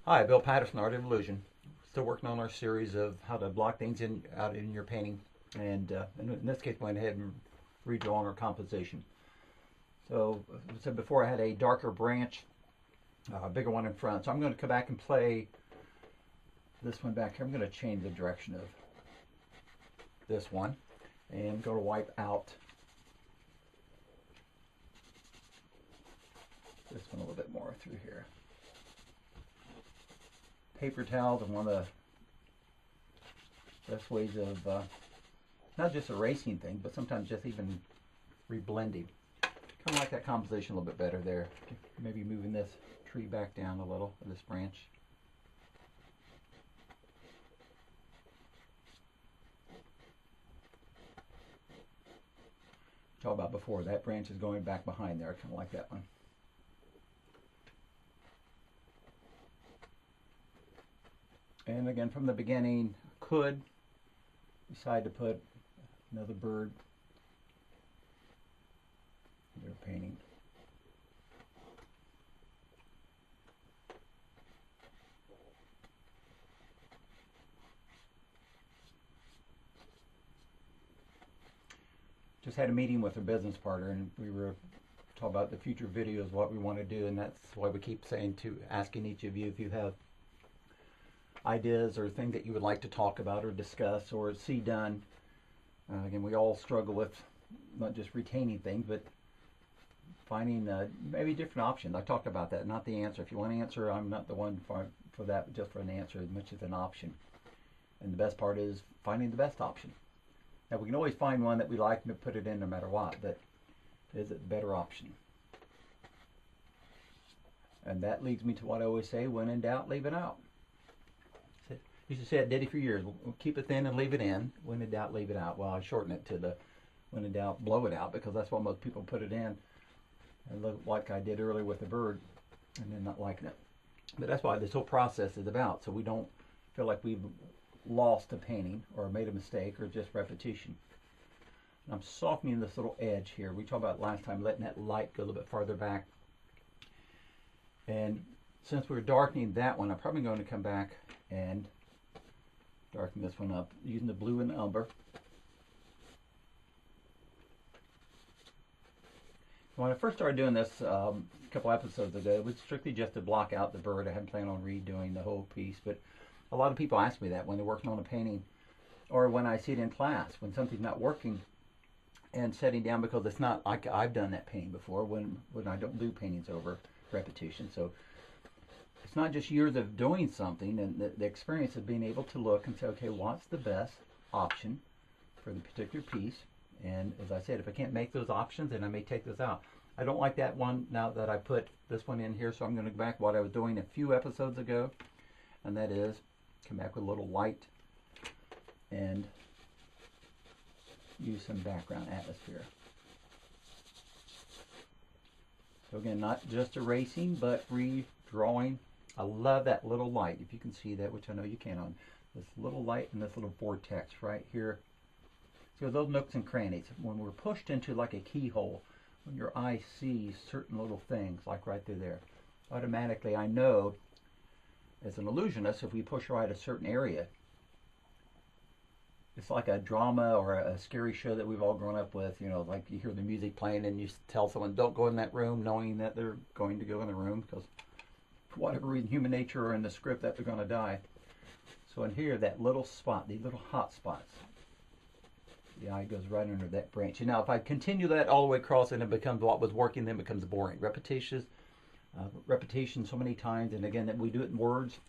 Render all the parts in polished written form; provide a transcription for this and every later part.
Hi, Bill Patterson, Art of Illusion. Still working on our series of how to block things out in your painting, and in this case, went ahead and redrawing our composition. So, as I said before, I had a darker branch, a bigger one in front. So I'm going to come back and play this one back here. I'm going to change the direction of this one and go to wipe out this one a little bit more through here. Paper towels are one of the best ways of not just erasing things, but sometimes just even reblending. Kind of like that composition a little bit better there. Maybe moving this tree back down a little, this branch. Talked about before, that branch is going back behind there. I kind of like that one. And again, from the beginning, could decide to put another bird in their painting. Just had a meeting with a business partner, and we were talking about the future videos, what we want to do, and that's why we keep saying asking each of you if you have ideas or things that you would like to talk about or discuss or see done. Again, we all struggle with not just retaining things, but finding maybe different options. I talked about that, not the answer. If you want an answer, I'm not the one for that, just for an answer as much as an option. And the best part is finding the best option. Now, we can always find one that we like and put it in no matter what, but is it the better option? And that leads me to what I always say, when in doubt, leave it out. Used to say it, did it for years. We'll keep it thin and leave it in. When in doubt, leave it out. Well, I shorten it to the when in doubt, blow it out, because that's what most people put it in. And look, like I did earlier with the bird, and then not liking it. But that's why this whole process is about, so we don't feel like we've lost a painting or made a mistake or just repetition. And I'm softening this little edge here. We talked about last time letting that light go a little bit farther back. And since we're darkening that one, I'm probably going to come back and darken this one up using the blue and the umber. When I first started doing this a couple episodes ago, it was strictly just to block out the bird. I hadn't planned on redoing the whole piece, but a lot of people ask me that when they're working on a painting, or when I see it in class, when something's not working, and setting down, because it's not like I've done that painting before when I don't do paintings over repetition. So it's not just years of doing something, and the experience of being able to look and say, okay, what's the best option for the particular piece? And as I said, if I can't make those options, then I may take those out. I don't like that one now that I put this one in here, so I'm going to go back to what I was doing a few episodes ago, and that is come back with a little light and use some background atmosphere. So again, not just erasing, but redrawing. I love that little light, if you can see that, which I know you can, on this little light and this little vortex right here. So those nooks and crannies, when we're pushed into like a keyhole, when your eye sees certain little things, like right through there, automatically I know, as an illusionist, if we push our eye to a certain area, it's like a drama or a scary show that we've all grown up with, you know, like you hear the music playing and you tell someone, don't go in that room, knowing that they're going to go in the room, because for whatever reason, human nature or in the script, that they're going to die. So in here, that little spot, these little hot spots, the eye goes right under that branch. And now if I continue that all the way across and it becomes what was working, then it becomes boring. Repetition so many times, and again, that we do it in words,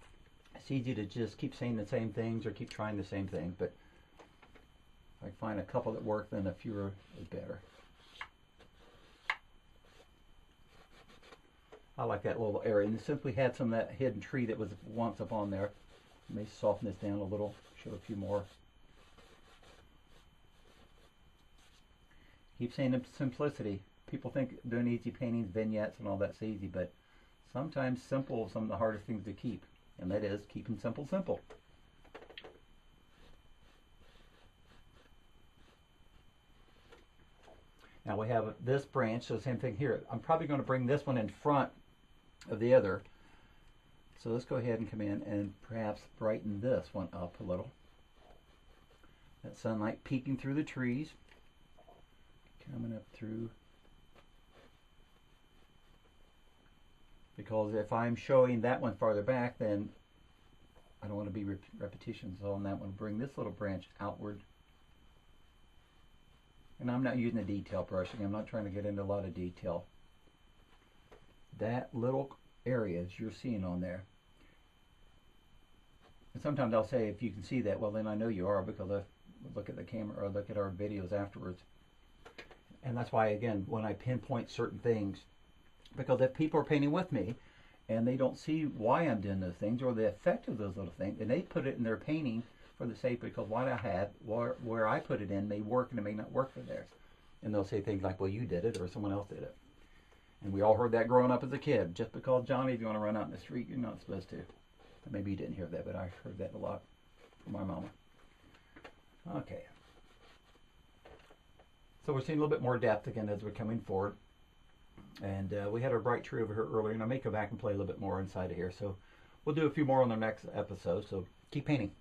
it's easy to just keep saying the same things or keep trying the same things, but if I find a couple that work, then a fewer is better. I like that little area, and simply had some of that hidden tree that was once up on there. May soften this down a little, show a few more. Keep saying simplicity. People think doing easy paintings, vignettes, and all that's easy, but sometimes simple is some of the hardest things to keep, and that is keeping simple simple. Now we have this branch, so same thing here. I'm probably going to bring this one in front of the other So let's go ahead and come in and perhaps brighten this one up a little. That sunlight peeking through the trees, coming up through. Because if I'm showing that one farther back, then I don't want to be repetitions on that one. Bring this little branch outward. And I'm not using the detail brushing. I'm not trying to get into a lot of detail. That little area as you're seeing on there. And sometimes I'll say, if you can see that, well then I know you are, because I look at the camera or look at our videos afterwards. And that's why, again, when I pinpoint certain things, because if people are painting with me and they don't see why I'm doing those things or the effect of those little things, and they put it in their painting for the sake, because what I have, where I put it in may work and it may not work for theirs. And they'll say things like, well, you did it or someone else did it. And we all heard that growing up as a kid. Just because, Johnny, if you want to run out in the street, you're not supposed to. Maybe you didn't hear that, but I heard that a lot from my mama. Okay. So we're seeing a little bit more depth again as we're coming forward. And we had our bright tree over here earlier, and I may go back and play a little bit more inside of here. So we'll do a few more on the next episode. So keep painting.